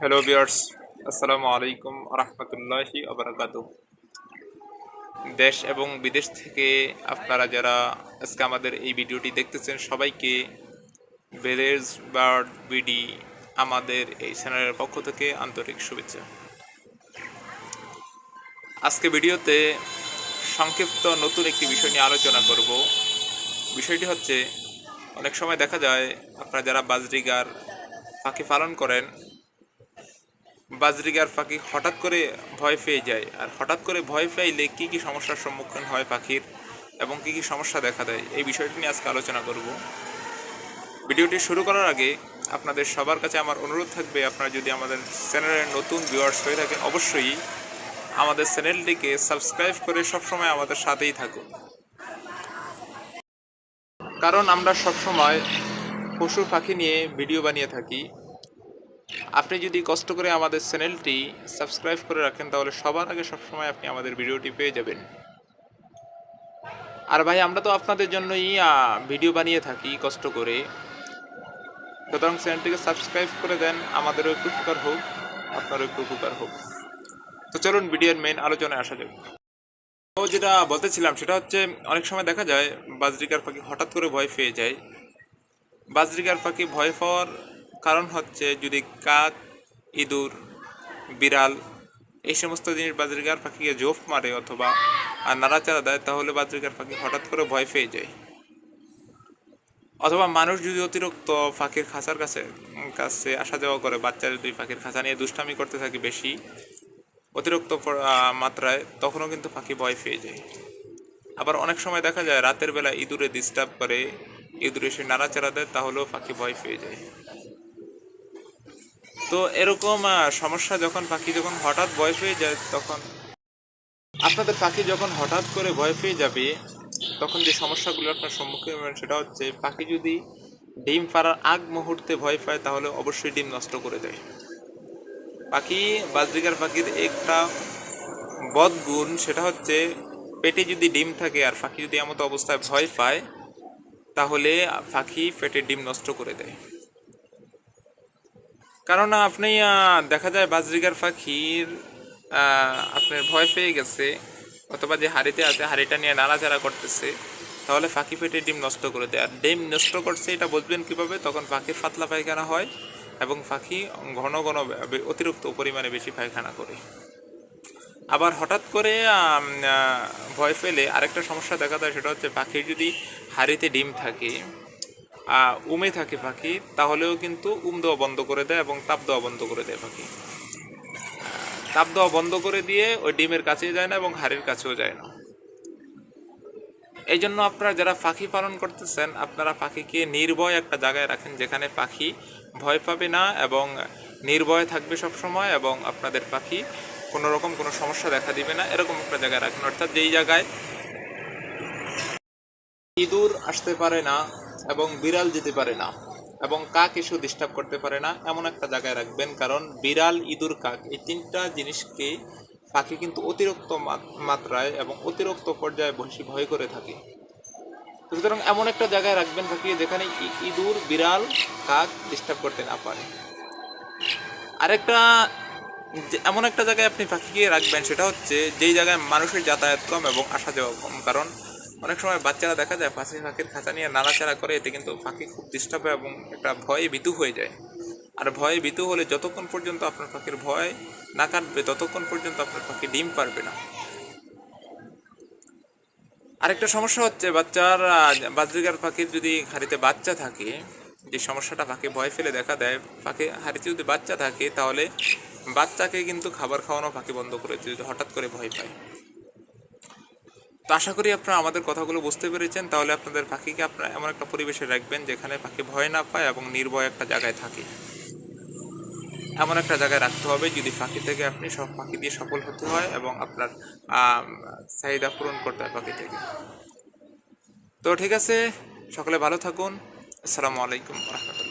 Hello viewers, আসসালামু আলাইকুম রহমতুল্লাহি আবরাকাতু। দেশ এবং বিদেশ থেকে আপনারা যারা আজকে আমাদের এই ভিডিওটি দেখতেছেন সবাইকে ভিলেজ বার্ড বিডি আমাদের এই চ্যানেলের পক্ষ থেকে আন্তরিক শুভেচ্ছা। আজকে ভিডিওতে সংক্ষিপ্ত নতুন একটি বিষয় নিয়ে আলোচনা করব। বিষয়টি হচ্ছে, অনেক সময় দেখা যায় আপনারা যারা বাজরিগার পাখি পালন করেন, বাজরিগার পাখি হঠাৎ করে ভয় পেয়ে যায়। আর হঠাৎ করে ভয় পাইলে কী কী সমস্যার সম্মুখীন হয় পাখির এবং কী কী সমস্যা দেখা দেয়, এই বিষয়টি নিয়ে আজকে আলোচনা করব। ভিডিওটি শুরু করার আগে আপনাদের সবার কাছে আমার অনুরোধ থাকবে, আপনারা যদি আমাদের চ্যানেলের নতুন ভিউয়ার্স হয়ে থাকেন অবশ্যই আমাদের চ্যানেলটিকে সাবস্ক্রাইব করে সবসময় আমাদের সাথেই থাকুন। কারণ আমরা সবসময় পশু পাখি নিয়ে ভিডিও বানিয়ে থাকি। আপনি যদি কষ্ট করে আমাদের চ্যানেলটি সাবস্ক্রাইব করে রাখেন তাহলে সবার আগে সবসময় আপনি আমাদের ভিডিওটি পেয়ে যাবেন। আর ভাই, আমরা তো আপনাদের জন্যই ভিডিও বানিয়ে থাকি কষ্ট করে, সুতরাং চ্যানেলটিকে সাবস্ক্রাইব করে দেন, আমাদেরও একটু উপকার হোক, আপনারও একটু উপকার হোক। তো চলুন ভিডিওর মেইন আলোচনায় আসা যাক। তো যেটা বলতেছিলাম সেটা হচ্ছে, অনেক সময় দেখা যায় বাজরিকার পাখি হঠাৎ করে ভয় পেয়ে যায়। বাজরিকার পাখি ভয় পাওয়ার কারণ হচ্ছে, যদি কাক, ইঁদুর, বিড়াল এই সমস্ত জিনিস বাজরিকার পাখিকে জোফ মারে অথবা নাড়াচাড়া দেয়, তাহলে বাজরিকার পাখি হঠাৎ করে ভয় পেয়ে যায়। অথবা মানুষ যদি অতিরিক্ত পাখির খাঁচার কাছে কাছে আসা যাওয়া করে, বাচ্চারা দুই পাখির খাঁচা নিয়ে দুষ্টামি করতে থাকে বেশি অতিরিক্ত মাত্রায়, তখনও কিন্তু পাখি ভয় পেয়ে যায়। আবার অনেক সময় দেখা যায় রাতের বেলা ইঁদুরে ডিস্টার্ব করে, ইঁদুরে এসে নাড়াচাড়া দেয়, তাহলেও পাখি ভয় পেয়ে যায়। তো এরকম সমস্যা যখন পাখি যখন হঠাৎ ভয় পেয়ে যায়, তখন আপনাদের পাখি যখন হঠাৎ করে ভয় পেয়ে যাবে, তখন যে সমস্যাগুলো আপনার সম্মুখীন হবেন সেটা হচ্ছে, পাখি যদি ডিম পাড়ার আগ মুহূর্তে ভয় পায় তাহলে অবশ্যই ডিম নষ্ট করে দেয়। পাখি, বাজরিকার পাখির একটা বদগুণ সেটা হচ্ছে, পেটে যদি ডিম থাকে আর পাখি যদি এমতো অবস্থায় ভয় পায় তাহলে পাখি পেটে ডিম নষ্ট করে দেয়। কারণ আপনি দেখা যায় বাজরিকার পাখির আপনার ভয় পেয়ে গেছে, অথবা যে হাঁড়িতে আছে হাঁড়িটা নিয়ে নাড়াচাড়া করতেছে, তাহলে পাখি পেটে ডিম নষ্ট করে দেয়। আর ডিম নষ্ট করছে এটা বুঝবেন কীভাবে? তখন পাখির পাতলা পায়খানা হয় এবং পাখি ঘন ঘন অতিরিক্ত পরিমাণে বেশি পায়খানা করে। আবার হঠাৎ করে ভয় পেলে আরেকটা সমস্যা দেখা দেয়, সেটা হচ্ছে পাখির যদি হাঁড়িতে ডিম থাকে, উমে থাকে পাখি, তাহলেও কিন্তু দেওয়া বন্ধ করে দেয় এবং তাপ দেওয়া বন্ধ করে দেয় পাখি। তাপ দেওয়া বন্ধ করে দিয়ে ওই ডিমের কাছেই যায় না এবং হাড়ির কাছেও যায় না। এই জন্য আপনারা যারা পাখি পালন করতেছেন, আপনারা পাখিকে নির্ভয় একটা জায়গায় রাখেন, যেখানে পাখি ভয় পাবে না এবং নির্ভয় থাকবে সব সময়, এবং আপনাদের পাখি কোনো রকম কোনো সমস্যা দেখা দিবে না, এরকম একটা জায়গায় রাখেন। অর্থাৎ যেই জায়গায় ইঁদুর আসতে পারে না এবং বিড়াল যেতে পারে না এবং কাক এসেও ডিস্টার্ব করতে পারে না, এমন একটা জায়গায় রাখবেন। কারণ বিড়াল, ইঁদুর, কাক এই তিনটা জিনিসকে পাখি কিন্তু অতিরিক্ত মাত্রায় এবং অতিরিক্ত পর্যায়ে বেশি ভয় করে থাকে। সুতরাং এমন একটা জায়গায় রাখবেন পাখি যেখানে ইঁদুর, বিড়াল, কাক ডিস্টার্ব করতে না পারে। আরেকটা এমন একটা জায়গায় আপনি পাখিকে রাখবেন, সেটা হচ্ছে যেই জায়গায় মানুষের যাতায়াত কম এবং আসা যাওয়া কম। কারণ অনেক সময় বাচ্চারা দেখা যায় পাখির খাঁচা নিয়ে নাড়াচাড়া করে, এতে কিন্তু পাখি খুব ডিস্টার্ব হয় এবং একটা ভয়ে ভীতু হয়ে যায়। আর ভয়ে ভীতু হলে যতক্ষণ পর্যন্ত আপনার পাখির ভয় না কাটবে ততক্ষণ পর্যন্ত আপনার পাখি ডিম পারবে না। আরেকটা সমস্যা হচ্ছে, বাজরিকার পাখির যদি হাঁড়িতে বাচ্চা থাকে, যে সমস্যাটা পাখি ভয় ফেলে দেখা দেয়, পাখি হাঁড়িতে যদি বাচ্চা থাকে তাহলে বাচ্চাকে কিন্তু খাবার খাওয়ানো পাখি বন্ধ করে দিতে যদি হঠাৎ করে ভয় পায়। তো আশা করি আপনারা আমাদের কথাগুলো বুঝতে পেরেছেন। তাহলে আপনাদের পাখিকে আপনারা এমন একটা পরিবেশে রাখবেন যেখানে পাখি ভয় না পায় এবং নির্ভয় একটা জায়গায় থাকে। এমন একটা জায়গায় রাখতে হবে যদি পাখি থেকে আপনি সব পাখি দিয়ে সফল হতে হয় এবং আপনার চাহিদা পূরণ করতে হয় পাখি থেকে। তো ঠিক আছে, সকলে ভালো থাকুন। আসসালামু আলাইকুম রহমতুল্লাহ।